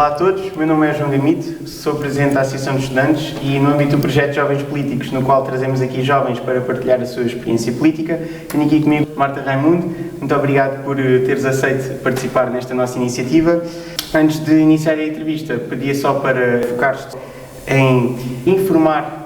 Olá a todos, meu nome é João Gamito, sou Presidente da Associação de Estudantes e no âmbito do projeto Jovens Políticos, no qual trazemos aqui jovens para partilhar a sua experiência política. Tenho aqui comigo Marta Raimundo, muito obrigado por teres aceito participar nesta nossa iniciativa. Antes de iniciar a entrevista, pedia só para focar-te em informar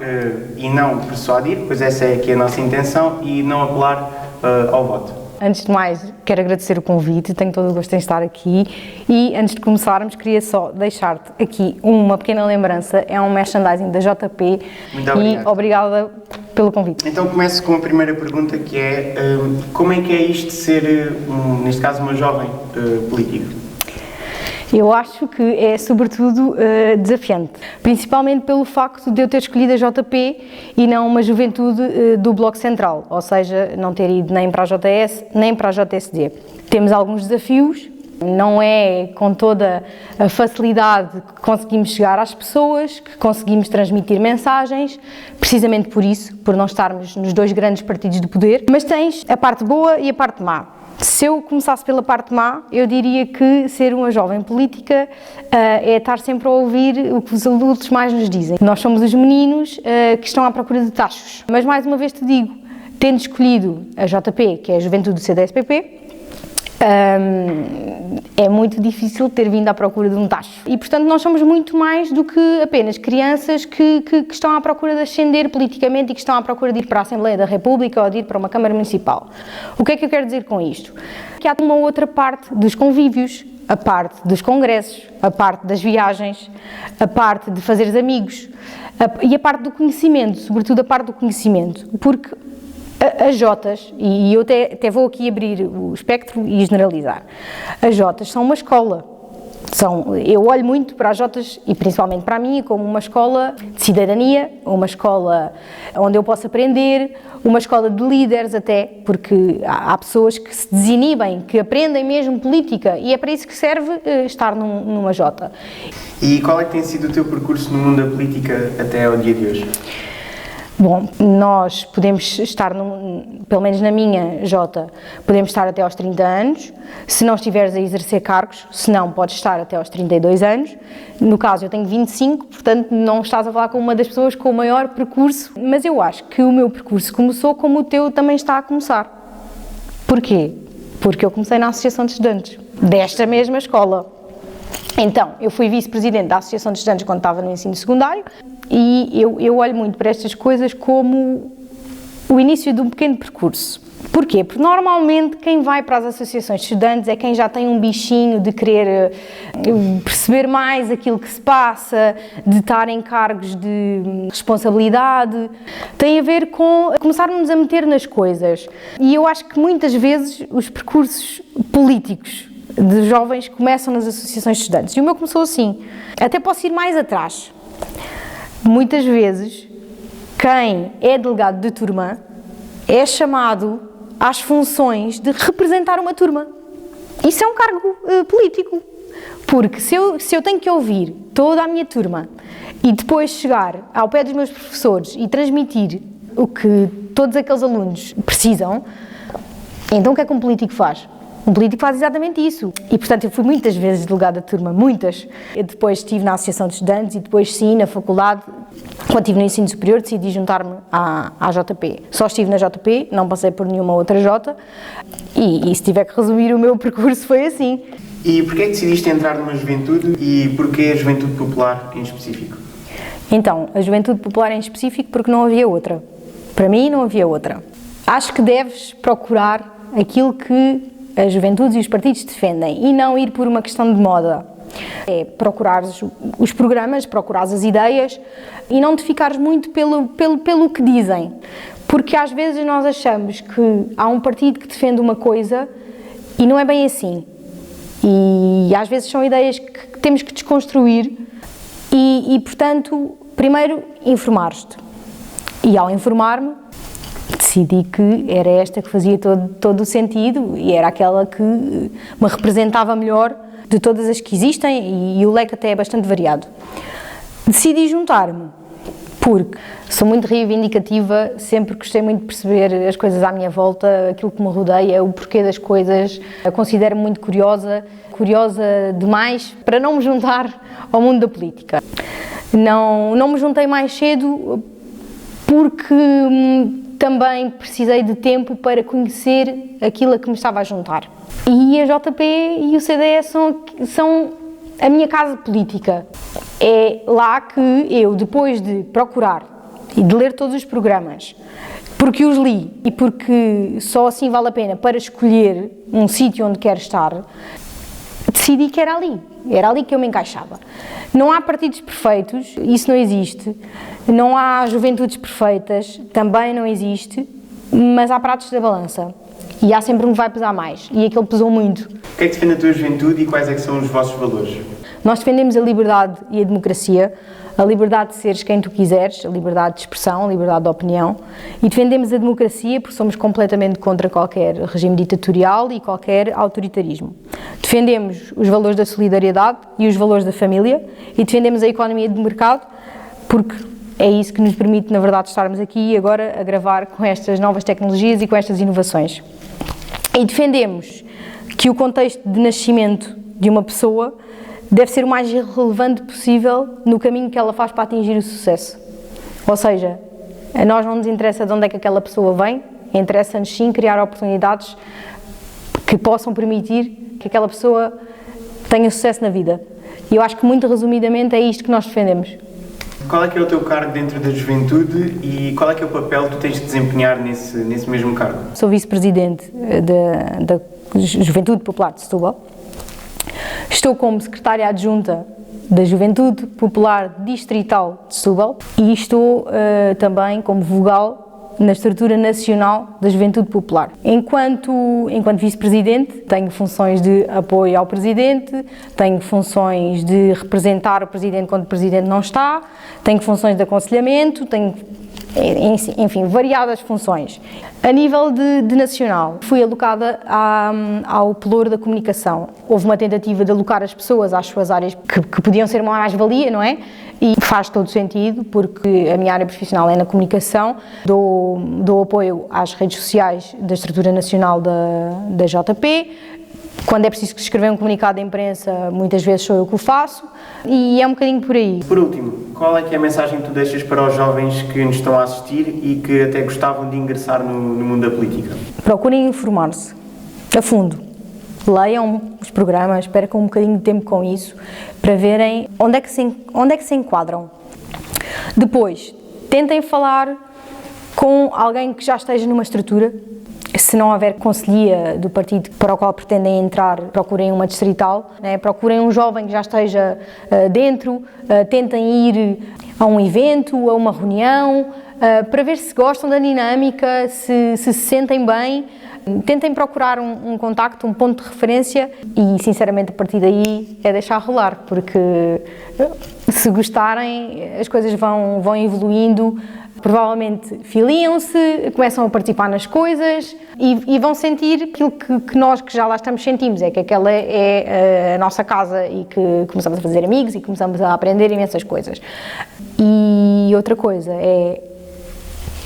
e não persuadir, pois essa é aqui a nossa intenção, e não apelar ao voto. Antes de mais, quero agradecer o convite, tenho todo o gosto em estar aqui e antes de começarmos queria só deixar-te aqui uma pequena lembrança, é um merchandising da JP. Muito obrigado. E obrigada pelo convite. Então começo com a primeira pergunta, que é como é que é isto de ser, neste caso, uma jovem política? Eu acho que é sobretudo desafiante, principalmente pelo facto de eu ter escolhido a JP e não uma juventude do Bloco Central, ou seja, não ter ido nem para a JS nem para a JSD. Temos alguns desafios, não é com toda a facilidade que conseguimos chegar às pessoas, que conseguimos transmitir mensagens, precisamente por isso, por não estarmos nos dois grandes partidos de poder, mas tens a parte boa e a parte má. Se eu começasse pela parte má, eu diria que ser uma jovem política é estar sempre a ouvir o que os adultos mais nos dizem. Nós somos os meninos que estão à procura de tachos. Mas mais uma vez te digo, tendo escolhido a JP, que é a Juventude do CDS-PP, é muito difícil ter vindo à procura de um tacho. E, portanto, nós somos muito mais do que apenas crianças que estão à procura de ascender politicamente e que estão à procura de ir para a Assembleia da República ou de ir para uma Câmara Municipal. O que é que eu quero dizer com isto? Que há uma outra parte dos convívios, a parte dos congressos, a parte das viagens, a parte de fazeres amigos e a parte do conhecimento, sobretudo a parte do conhecimento, porque as Jotas, e eu até vou aqui abrir o espectro e generalizar, as Jotas são uma escola. Eu olho muito para as Jotas, e principalmente para mim, como uma escola de cidadania, uma escola onde eu posso aprender, uma escola de líderes até, porque há pessoas que se desinibem, que aprendem mesmo política, e é para isso que serve estar numa Jota. E qual é que tem sido o teu percurso no mundo da política até ao dia de hoje? Bom, nós podemos estar, pelo menos na minha Jota, podemos estar até aos 30 anos, se não estiveres a exercer cargos, se não, podes estar até aos 32 anos. No caso, eu tenho 25, portanto, não estás a falar com uma das pessoas com o maior percurso, mas eu acho que o meu percurso começou como o teu também está a começar. Porquê? Porque eu comecei na Associação de Estudantes, desta mesma escola. Então, eu fui vice-presidente da Associação de Estudantes quando estava no ensino secundário e eu olho muito para estas coisas como o início de um pequeno percurso. Porquê? Porque normalmente quem vai para as associações de estudantes é quem já tem um bichinho de querer perceber mais aquilo que se passa, de estar em cargos de responsabilidade. Tem a ver com começarmos a meter nas coisas. E eu acho que muitas vezes os percursos políticos de jovens começam nas associações de estudantes. E o meu começou assim. Até posso ir mais atrás. Muitas vezes, quem é delegado de turma é chamado às funções de representar uma turma. Isso é um cargo político. Porque se eu tenho que ouvir toda a minha turma e depois chegar ao pé dos meus professores e transmitir o que todos aqueles alunos precisam, então o que é que um político faz? Um político faz exatamente isso. E, portanto, eu fui muitas vezes delegada de turma, muitas. Eu depois estive na Associação de Estudantes e depois, sim, na faculdade. Quando estive no ensino superior, decidi juntar-me à JP. Só estive na JP, não passei por nenhuma outra Jota. E se tiver que resumir, o meu percurso foi assim. E porquê é que decidiste entrar numa juventude e porquê a Juventude Popular em específico? Então, a Juventude Popular em específico porque não havia outra. Para mim, não havia outra. Acho que deves procurar aquilo que as juventudes e os partidos defendem e não ir por uma questão de moda. É procurar os programas, procurar as ideias e não te ficares muito pelo que dizem. Porque às vezes nós achamos que há um partido que defende uma coisa e não é bem assim. E às vezes são ideias que temos que desconstruir e portanto, primeiro informares-te. E ao informar-me, decidi que era esta que fazia todo o sentido e era aquela que me representava melhor de todas as que existem e o leque até é bastante variado. Decidi juntar-me Porque sou muito reivindicativa, sempre gostei muito de perceber as coisas à minha volta, aquilo que me rodeia, o porquê das coisas. Eu considero-me muito curiosa demais para não me juntar ao mundo da política. Não me juntei mais cedo porque também precisei de tempo para conhecer aquilo a que me estava a juntar. E a JP e o CDS são a minha casa política. É lá que eu, depois de procurar e de ler todos os programas, porque os li e porque só assim vale a pena para escolher um sítio onde quero estar, decidi que era ali que eu me encaixava. Não há partidos perfeitos, isso não existe. Não há juventudes perfeitas, também não existe, mas há pratos da balança. E há sempre um que vai pesar mais, e aquele pesou muito. O que é que defende a tua juventude e quais é que são os vossos valores? Nós defendemos a liberdade e a democracia, a liberdade de seres quem tu quiseres, a liberdade de expressão, a liberdade de opinião, e defendemos a democracia porque somos completamente contra qualquer regime ditatorial e qualquer autoritarismo. Defendemos os valores da solidariedade e os valores da família, e defendemos a economia de mercado porque é isso que nos permite, na verdade, estarmos aqui agora a gravar com estas novas tecnologias e com estas inovações. E defendemos que o contexto de nascimento de uma pessoa deve ser o mais relevante possível no caminho que ela faz para atingir o sucesso. Ou seja, a nós não nos interessa de onde é que aquela pessoa vem, interessa-nos sim criar oportunidades que possam permitir que aquela pessoa tenha sucesso na vida. E eu acho que, muito resumidamente, é isto que nós defendemos. Qual é que é o teu cargo dentro da juventude e qual é que é o papel que tu tens de desempenhar nesse mesmo cargo? Sou vice-presidente da Juventude Popular de Setúbal. Estou como secretária adjunta da Juventude Popular Distrital de Setúbal e estou também como vogal na estrutura nacional da Juventude Popular. Enquanto vice-presidente, tenho funções de apoio ao presidente, tenho funções de representar o presidente quando o presidente não está, tenho funções de aconselhamento, enfim, variadas funções. A nível de nacional, fui alocada ao pelouro da comunicação. Houve uma tentativa de alocar as pessoas às suas áreas que podiam ser uma mais-valia, não é? E faz todo sentido, porque a minha área profissional é na comunicação, dou apoio às redes sociais da estrutura nacional da JP. Quando é preciso escrever um comunicado de imprensa, muitas vezes sou eu que o faço, e é um bocadinho por aí. Por último, qual é que é a mensagem que tu deixas para os jovens que nos estão a assistir e que até gostavam de ingressar no mundo da política? Procurem informar-se a fundo. Leiam os programas, percam um bocadinho de tempo com isso, para verem onde é que se enquadram. Depois, tentem falar com alguém que já esteja numa estrutura. Se não houver conselhia do partido para o qual pretendem entrar, procurem uma distrital, né? Procurem um jovem que já esteja dentro, tentem ir a um evento, a uma reunião, para ver se gostam da dinâmica, se sentem bem. Tentem procurar um contacto, um ponto de referência e, sinceramente, a partir daí é deixar rolar, porque se gostarem, as coisas vão evoluindo. Provavelmente filiam-se, começam a participar nas coisas e vão sentir aquilo que nós que já lá estamos sentimos, é que aquela é a nossa casa e que começamos a fazer amigos e começamos a aprender imensas coisas. E outra coisa é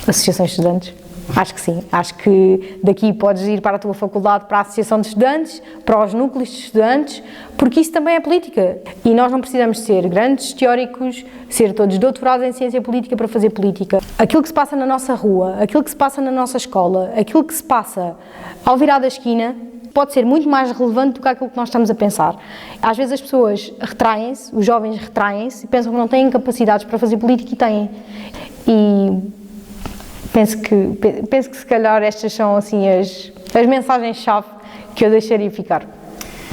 associações de estudantes. Acho que sim, acho que daqui podes ir para a tua faculdade, para a associação de estudantes, para os núcleos de estudantes, porque isso também é política. E nós não precisamos ser grandes teóricos, ser todos doutorados em ciência política para fazer política. Aquilo que se passa na nossa rua, aquilo que se passa na nossa escola, aquilo que se passa ao virar da esquina, pode ser muito mais relevante do que aquilo que nós estamos a pensar. Às vezes as pessoas retraem-se, os jovens retraem-se e pensam que não têm capacidades para fazer política e têm. E penso que se calhar estas são assim as mensagens-chave que eu deixaria ficar.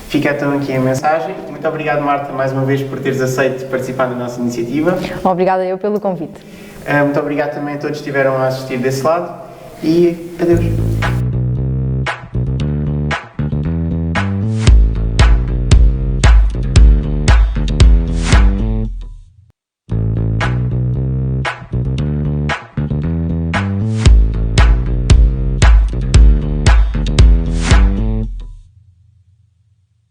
Fica então aqui a mensagem. Muito obrigado, Marta, mais uma vez por teres aceito participar da nossa iniciativa. Obrigada eu pelo convite. Muito obrigado também a todos que estiveram a assistir desse lado e adeus.